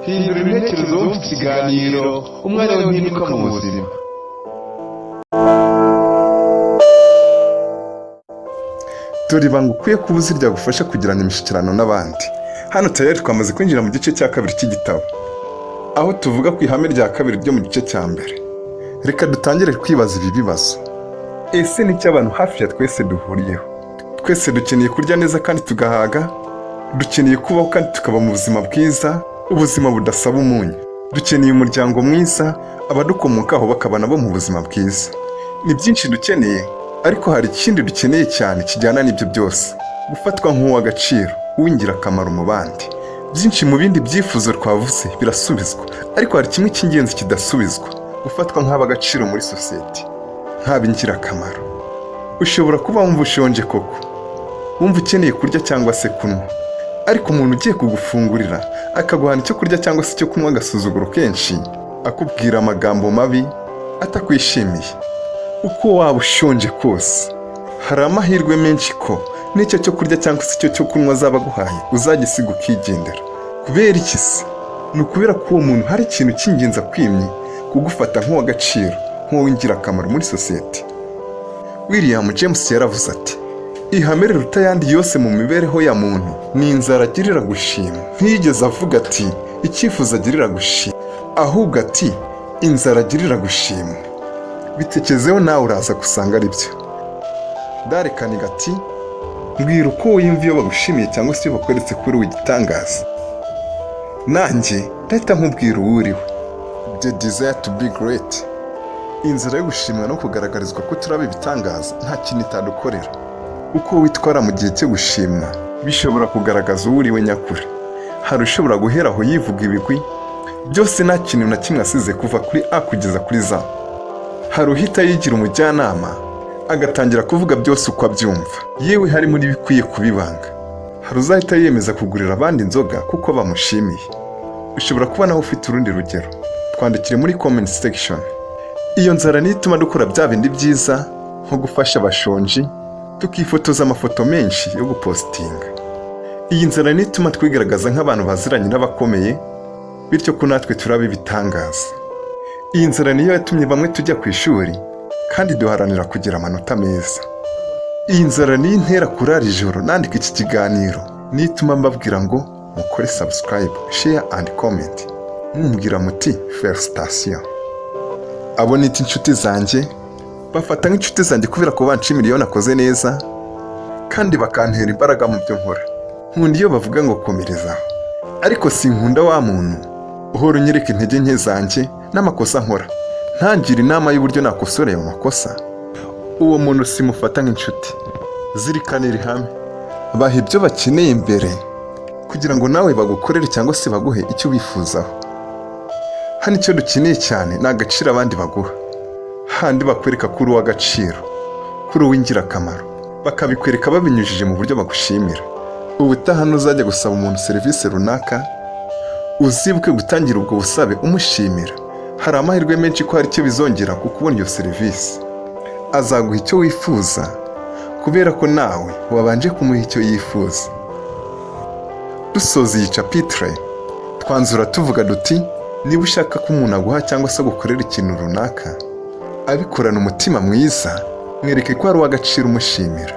hindura intekerezo mu kiganiro umwanya w'impinduka mu buzima. Dore ibanga ukwiye kuba uzi ryagufasha kugirana imishyikirano n'abandi. Hano tayari twamaze kwinjira mu gice cya kabiri cy'igitabo, aho tuvuga ku ihame rya kabiri ryo mu gice cya mbere. Reka dutangire kwibaza ibi bibazo. Ese ni iki abantu hafi ya twese duhuriyeho? Twese dukeneye kurya neza kandi tugahaga, dukeneye kubaho kandi tukaba mu buzima bwiza, ubuzima budasaba umunyu. Dukeneye umuryango mwiza, abadukomokaho bakaba nabo mu buzima bwiza. Ni byinshi dukeneye, ariko hari ikindi dukeneye cyane kijyana n'ibyo byose: gufatwa nk'uw'agaciro, uw'ingirakamaro mu bandi. Byinshi mu bindi byifuzo twavuze birasubizwa, ariko hari kimwe cy'ingenzi kidasubizwa: gufatwa nk'ab'agaciro muri sosiyete, nk'ab'ingirakamaro. Ushobora kuba wumva ushonje koko, wumva ukeneye kurya cyangwa se kunywa, ariko umuntu ugiye kugufungurira akaguhana icyo kurya cyangwa se icyo kunywa agasuzuguro kenshi, akubwira amagambo mabi, atakwishimiye. Uko waba ushonje kose, hari amahirwe menshi ko n'icyo cyo kurya cyangwa se icyo cyo kunywa azaba aguhaye uzagisiga ukigendera. Kubera iki se? Ni ukubera ko uwo muntu hari ikintu cy'ingenzi akwimye, kugufata nk'uw'agaciro, nk'uw'ingirakamaro muri sosiyete. William James yaravuze ati: ihame riruta ayandi yose mu mibereho ya muntu ni inzara agirira gushima. Ntiyigeze avuga ati icyifuzo agirira gushima, ahubwo ati inzara agirira gushima. Bitekerezeho nawe uraza gusanga ari byo. Darekani gati: mbwira uko wiyumva iyo bagushimiye cyangwa se iyo bakweretse ko uri igitangaza. Nanjye ndahita nkubwira uwo uriwe. The desire to be great. Inzira yo gushimwa no kugaragarizwa ko turaba ibitangaza nta kintu itadukorera. Uko witwara mu gihe cyo gushimwa bishobora kugaragaza uwo uriwe nyakuri. Hari ushobora guhera aho yivuga ibigwi, byose nta kintu na kimwe asize kuva kuri A kugeza kuri Z. Hari uhita yigira umujyanama agatangira kuvuga byose uko abyumva, yewe harimo n'ibikwiye kubibanga. Hari uzahita yiyemeza kugurira abandi inzoga kuko bamushimiye. Ushobora kuba nawe ufite urundi rugero, twandikire muri comment section. Iyo nzara niyo ituma dukora bya bindi byiza nko gufasha abashonji, tukifotoza amafoto menshi yo gupostinga. Iyi nzara niyo ituma twigaragaza nk'abantu baziranye n'abakomeye, bityo ko natwe turaba ibitangaza. Iyi nzara niyo yatumye bamwe tujya ku ishuri kandi duharanira kugira amanota meza. Iyi nzara niyo intera kurara ijoro nandika iki kiganiro, niyo ituma mbabwira ngo mukore subscribe, share and comment, mumbwira muti felicitation. Abo nita inshuti zanjye, bafata nk'inshuti zanjye kubera ko banshimira iyo nakoze neza kandi bakantera imbaraga mu byo nkora. Nkunda iyo bavuga ngo komerezaho, ariko sinkunda wa muntu uhora unyereka intege nke zanjye n'amakosa nkora, ntangira inama y'uburyo nakosoreye mu makosa. Uwo muntu simufata nk'inshuti. Zirikana iri hame, baha ibyo bakeneye imbere kugira ngo nawe bagukorere cyangwa se baguhe icyo bifuzaho. Hano icyo dukeneye cyane ni agaciro abandi baguha. Handi bakwereka ko uri uw'agaciro, ko uri uw'ingirakamaro, bakabikwereka babinyujije mu buryo bagushimira. Ubutaha nuzajya gusaba umuntu serivisi runaka, uzibuke gutangira ubwo busabe umushimira. Hari amahirwe menshi ko hari icyo bizongera ku kubona iyo serivisi. Azaguha icyo wifuza kubera ko nawe wabanje kumuha icyo yifuza. Dusoza iyi chapitre, twanzura tuvuga duti: niba ushaka ko umuntu aguha cyangwa se gukorera ikintu runaka, abikorana umutima mwiza, mwereke ko ari uw'agaciro umushimira.